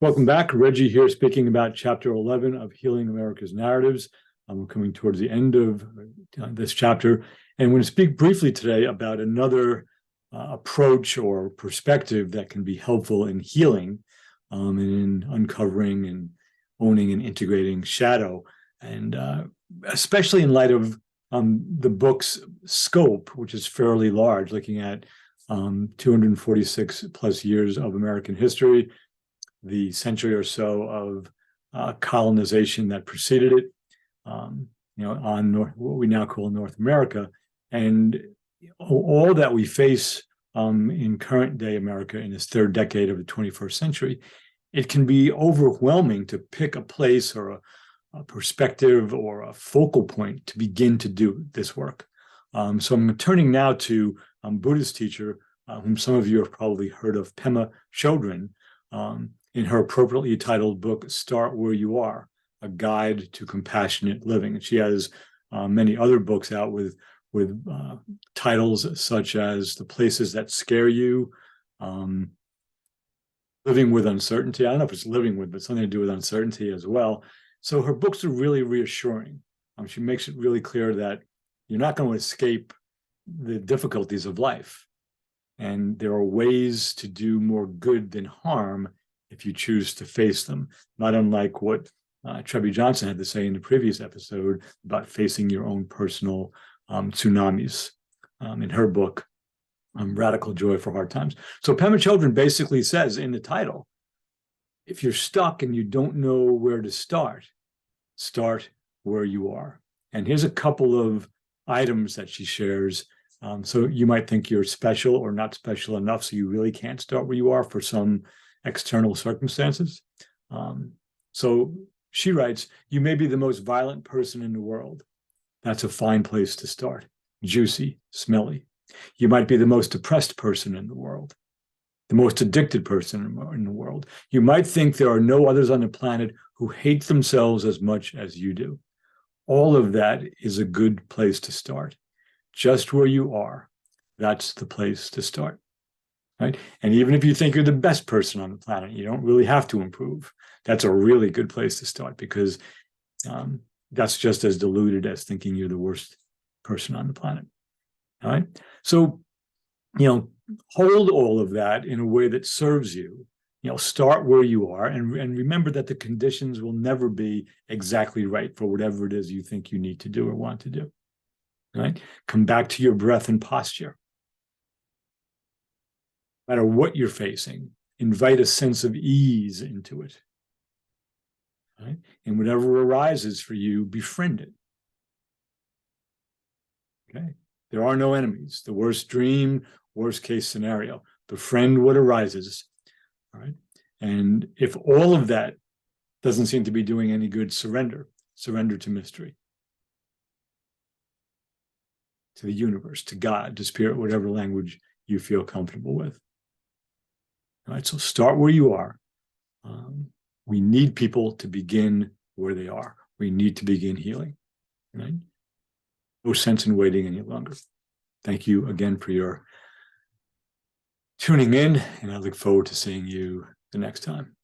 Welcome back. Reggie here speaking about Chapter 11 of Healing America's Narratives. I'm coming towards the end of this chapter, and I'm going to speak briefly today about another approach or perspective that can be helpful in healing and in uncovering and owning and integrating shadow, and especially in light of the book's scope, which is fairly large, looking at 246 plus years of American history, the century or so of colonization that preceded it, on what we now call North America, and all that we face in current day America in this third decade of the 21st century. It can be overwhelming to pick a place or a perspective or a focal point to begin to do this work. So I'm turning now to Buddhist teacher, whom some of you have probably heard of, Pema Chödrön, in her appropriately titled book, Start Where You Are, A Guide to Compassionate Living. And she has many other books out with titles such as The Places That Scare You, Living with Uncertainty. I don't know if it's living with, but something to do with uncertainty as well. So her books are really reassuring. She makes it really clear that you're not going to escape the difficulties of life. And there are ways to do more good than harm if you choose to face them, not unlike what Trebby Johnson had to say in the previous episode about facing your own personal tsunamis in her book, Radical Joy for Hard Times. So Pema Chödrön basically says in the title, if you're stuck and you don't know where to start where you are. And here's a couple of items that she shares. So you might think you're special or not special enough, so you really can't start where you are for some external circumstances. So she writes, you may be the most violent person in the world. That's a fine place to start. Juicy, smelly. You might be the most depressed person in the world, the most addicted person in the world. You might think there are no others on the planet who hate themselves as much as you do. All of that is a good place to start. Just where you are, that's the place to start. Right? And even if you think you're the best person on the planet, you don't really have to improve. That's a really good place to start, because that's just as diluted as thinking you're the worst person on the planet. All right. So, hold all of that in a way that serves you. Start where you are, and remember that the conditions will never be exactly right for whatever it is you think you need to do or want to do. All right. Come back to your breath and posture. No matter what you're facing, invite a sense of ease into it. Right? And whatever arises for you, befriend it. Okay? There are no enemies. The worst dream, worst case scenario. Befriend what arises. All right? And if all of that doesn't seem to be doing any good, surrender. Surrender to mystery. To the universe, to God, to spirit, whatever language you feel comfortable with. All right, so start where you are. We need people to begin where they are. We need to begin healing. Right? No sense in waiting any longer. Thank you again for your tuning in, and I look forward to seeing you the next time.